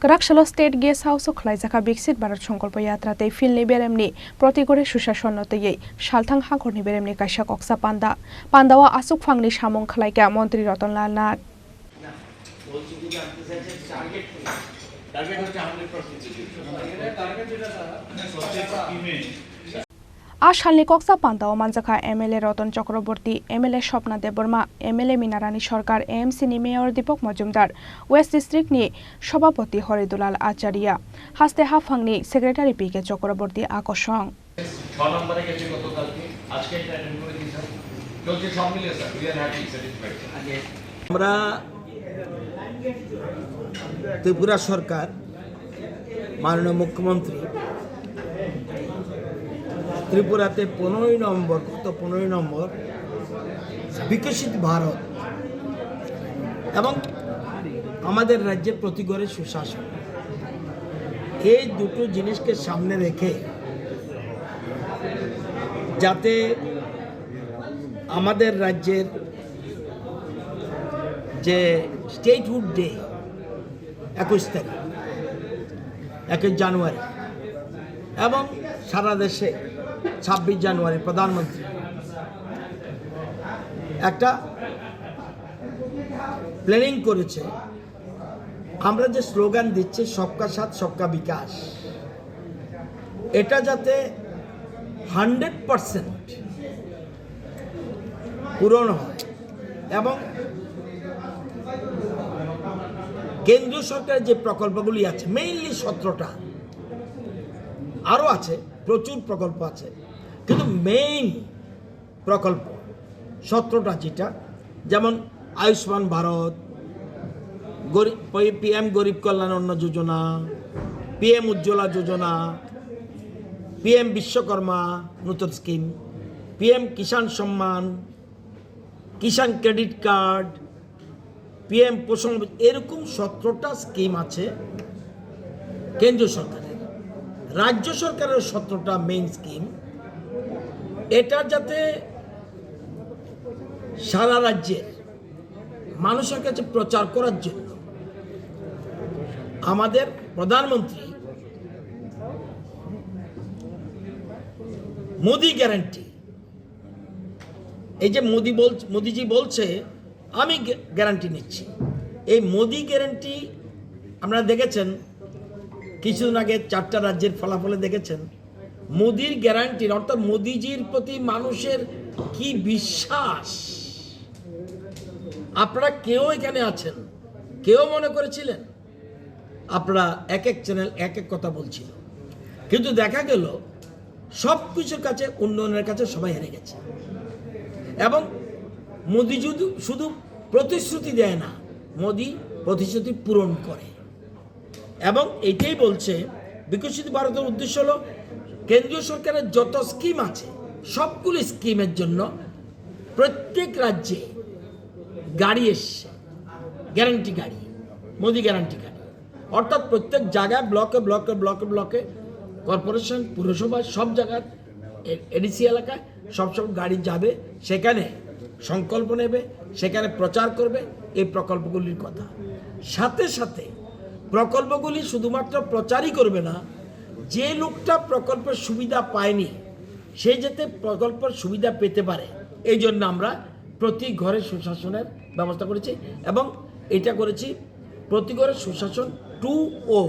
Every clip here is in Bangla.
Khorang State Guest House of Khlaijakha Viksit Bharat Sankalp Yatra te Philwni Beremni Prati Ghare Sushan te Shalthang Hangkorni Beremni kaisa Kokchab Panda Pandawa asuk phangni samung khlaika Mantri Ratanlal Nath Ashalni Kokchab Panda o Manjakha MLA Ratan Chakraborty, MLA Shopna Deborma, MLA Minarani Sarkar, AMC ni Mayor Deepak Majumdar, West District ni Sabhapati Horidulal Acharya, Haste Hafangni Secretary PK Chakraborty Akoshong. আমরা ত্রিপুরা সরকার মাননীয় মুখ্যমন্ত্রী ত্রিপুরাতে 15 নম্বর বিকশিত ভারত এবং আমাদের রাজ্যের প্রতি ঘরে সুশাসন এই দুটো জিনিসকে সামনে রেখে যাতে আমাদের রাজ্যের যে স্টেটহুড ডে 21 তারিখ 21 জানুয়ারি এবং সারা দেশে 26 জানুয়ারি প্রধানমন্ত্রী একটা প্ল্যানিং করেছে আমরা যে স্লোগান দিচ্ছি সবকা সাথ সবকা বিকাশ এটা যাতে 100% পূরণ হয় এবং কেন্দ্রীয় সরকারের যে প্রকল্পগুলি আছে মেইনলি 17টা আরও আছে প্রচুর প্রকল্প আছে কিন্তু মেইন প্রকল্প 17টা যেটা যেমন আয়ুষ্মান ভারত PM গরিব কল্যাণ অন্ন যোজনা PM উজ্জ্বলা যোজনা PM বিশ্বকর্মা নতুন স্কিম PM কিষাণ সম্মান কিষাণ ক্রেডিট কার্ড PM পোষণ এরকম 17টা স্কিম আছে কেন্দ্রীয় সরকারের রাজ্য সরকারের 17টা মেইন স্কিম এটা যাতে সারা রাজ্যের মানুষের কাছে প্রচার করার জন্য আমাদের প্রধানমন্ত্রী মোদি গ্যারান্টি এই যে মোদিজি বলছে আমি গ্যারান্টি নিচ্ছি এই মোদি গ্যারান্টি আপনারা দেখেছেন কিছুদিন আগে 4টা রাজ্যের ফলাফলে দেখেছেন মোদির গ্যারান্টির অর্থাৎ মোদিজির প্রতি মানুষের কি বিশ্বাস আপনারা কেউ এখানে আছেন কেউ মনে করেছিলেন আপনারা এক এক চ্যানেল এক এক কথা বলছিল কিন্তু দেখা গেল সব কিছুর কাছে উন্নয়নের কাছে সবাই হেরে গেছে এবং মোদি শুধু প্রতিশ্রুতি দেয় না মোদি প্রতিশ্রুতি পূরণ করে এবং এটাই বলছে বিকশিত ভারতের উদ্দেশ্য হলো কেন্দ্রীয় সরকারের যত স্কিম আছে সবগুলি স্কিমের জন্য প্রত্যেক রাজ্যে গাড়ি এসছে গ্যারান্টি গাড়ি মোদি গ্যারান্টি গাড়ি অর্থাৎ প্রত্যেক জায়গায় ব্লকে কর্পোরেশন পুরসভা সব জায়গার এডিসি এলাকায় সব গাড়ি যাবে সেখানে সংকল্প নেবে সেখানে প্রচার করবে এই প্রকল্পগুলির কথা সাথে সাথে প্রকল্পগুলি শুধুমাত্র প্রচারই করবে না যে লোকটা প্রকল্পের সুবিধা পায়নি সে যাতে প্রকল্পের সুবিধা পেতে পারে এই জন্য আমরা প্রতি ঘরে সুশাসনের ব্যবস্থা করেছি এবং এটা করেছি প্রতি ঘরে সুশাসন 2O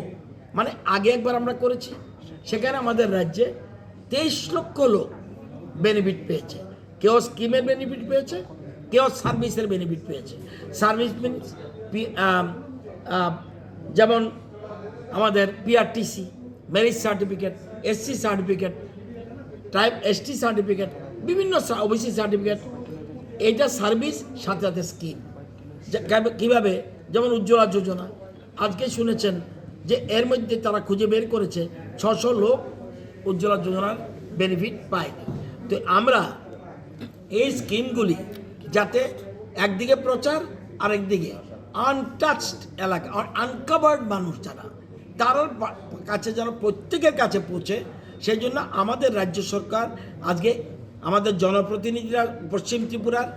মানে আগে একবার আমরা করেছি সেখানে আমাদের রাজ্যে 23 লক্ষ লোক বেনিফিট পেয়েছে কেউ স্কিমের বেনিফিট পেয়েছে কেউ সার্ভিসের বেনিফিট পেয়েছে সার্ভিস মিনস যেমন আমাদের PRTC marriage certificate SC certificate tribe ST certificate বিভিন্ন OBC সার্টিফিকেট এইটা সার্ভিস সাথে সাথে স্কিম কীভাবে যেমন উজ্জ্বলা যোজনা আজকে শুনেছেন যে এর মধ্যে তারা খুঁজে বের করেছে 600 লোক উজ্জ্বলা যোজনার বেনিফিট পায়নি তো আমরা এই স্কিমগুলি যাতে একদিকে প্রচার আরেকদিকে আনটাচড এলাকা আনকভার্ড মানুষ যারা তার কাছে যেন প্রত্যেকের কাছে পৌঁছে সেই জন্য আমাদের রাজ্য সরকার আজকে আমাদের জনপ্রতিনিধিরা পশ্চিম ত্রিপুরার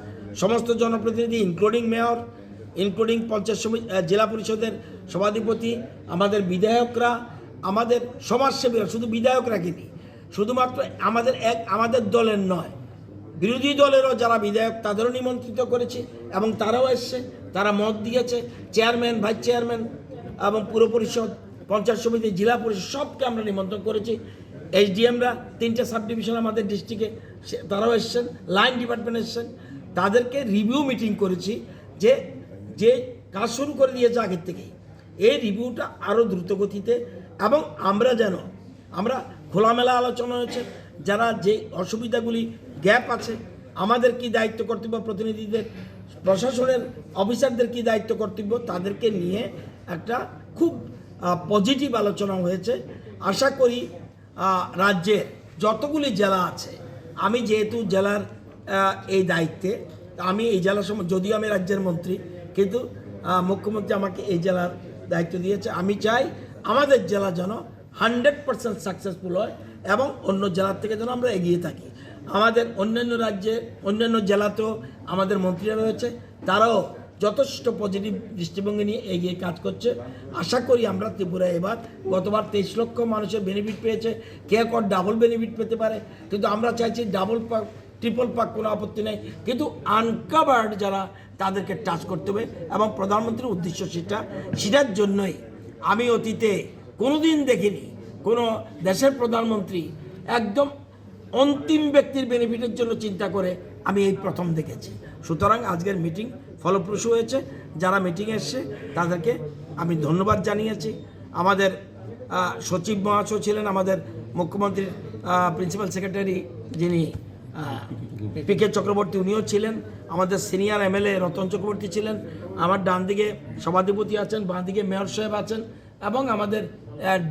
সমস্ত জনপ্রতিনিধি ইনক্লুডিং মেয়র ইনক্লুডিং পঞ্চায়েত সমিতি, জেলা পরিষদের সভাধিপতি, আমাদের বিধায়করা, আমাদের সমাজসেবীরা, শুধু বিধায়করা কিনি, শুধুমাত্র আমাদের দলের নয়, বিরোধী দলেরও যারা বিধায়ক তাদেরও নিমন্ত্রিত করেছি এবং তারাও এসছে, তারা মত দিয়েছে। চেয়ারম্যান, ভাইস চেয়ারম্যান এবং পুর পরিষদ, পঞ্চায়েত সমিতি, জেলা পরিষদ সবকে আমরা নিমন্ত্রণ করেছি। SDMরা 3টে সাব ডিভিশন আমাদের ডিস্ট্রিক্টে তারাও এসছেন, লাইন ডিপার্টমেন্ট এসছেন, তাদেরকে রিভিউ মিটিং করেছি যে কাজ শুরু করে দিয়েছে আগের থেকেই, এই রিভিউটা আরও দ্রুতগতিতে, এবং আমরা খোলামেলা আলোচনা হয়েছে, যারা যে অসুবিধাগুলি গ্যাপ আছে, আমাদের কি দায়িত্ব কর্তব্য, প্রতিনিধিদের, প্রশাসনের অফিসারদের কি দায়িত্ব কর্তব্য, তাদেরকে নিয়ে একটা খুব পজিটিভ আলোচনা হয়েছে। আশা করি রাজ্যের যতগুলি জেলা আছে, আমি যেহেতু জেলার এই দায়িত্বে, আমি এই জেলার যদিও আমি রাজ্যের মন্ত্রী, কিন্তু মুখ্যমন্ত্রী আমাকে এই জেলার দায়িত্ব দিয়েছে। আমি চাই আমাদের জেলা যেন 100% সাকসেসফুল হয় এবং অন্য জেলার থেকে যেন আমরা এগিয়ে থাকি। আমাদের অন্যান্য রাজ্যে, অন্যান্য জেলাতেও আমাদের মন্ত্রীরা রয়েছে, তারাও যথেষ্ট পজিটিভ দৃষ্টিভঙ্গি নিয়ে এগিয়ে কাজ করছে। আশা করি আমরা ত্রিপুরায় এবার, গতবার 23 লক্ষ মানুষের বেনিফিট পেয়েছে, কেউ ডাবল বেনিফিট পেতে পারে, কিন্তু আমরা চাইছি ডাবল পাক, ট্রিপল পাক, কোনো আপত্তি নেই, কিন্তু আনকাভার্ড যারা তাদেরকে টাচ করতে হবে, এবং প্রধানমন্ত্রীর উদ্দেশ্য সেটার জন্যই আমি অতীতে কোনোদিন দেখিনি কোনো দেশের প্রধানমন্ত্রী একদম অন্তিম ব্যক্তির বেনিফিটের জন্য চিন্তা করে, আমি এই প্রথম দেখেছি। সুতরাং আজকের মিটিং ফলপ্রসূ হয়েছে। যারা মিটিংয়ে এসছে তাদেরকে আমি ধন্যবাদ জানিয়েছি। আমাদের সচিব মহাশয় ছিলেন, আমাদের মুখ্যমন্ত্রীর প্রিন্সিপাল সেক্রেটারি যিনি PK চক্রবর্তী, উনিও ছিলেন, আমাদের সিনিয়র MLA রতন চক্রবর্তী ছিলেন, আমার ডান দিকে সভাধিপতি আছেন, বাঁ দিকে মেয়র সাহেব আছেন, এবং আমাদের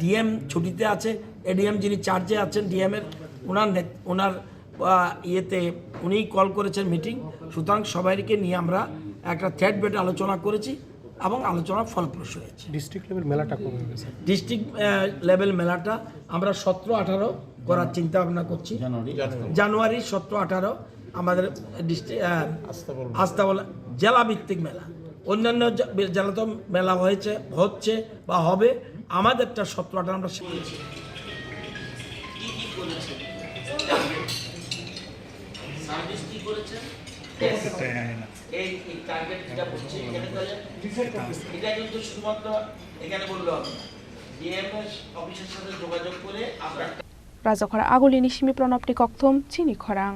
DM ছুটিতে আছে, ADM যিনি চার্জে আছেন DM-এর, ওনার ইয়েতে উনিই কল করেছেন মিটিং। সুতরাং সবাইকে নিয়ে আমরা একটা থ্রেড বেড আলোচনা করেছি এবং আলোচনা ফলপ্রসূ হয়েছে। ডিস্ট্রিক্ট লেভেল মেলাটা কবে হবে স্যার? ডিস্ট্রিক্ট লেভেল মেলাটা আমরা 17-18 করার চিন্তা ভাবনা করছি। জানুয়ারি 17-18 আমাদের আস্তাবল জেলা ভিত্তিক মেলা। অন্যান্য জেলাতেও মেলা হচ্ছে বা হবে, আমাদেরটা 17-18 আমরা শিখেছি। এই টার্গেট যেটা বলছি এখানে, তাহলে এটা কিন্তু শুধুমাত্র এখানে বললে হবে না, ডিএমএস অফিসের সাথে যোগাযোগ করে আমরা রাজখরা আগুলি নিশিমি প্রণবটি কক্থম চিনি খরাং।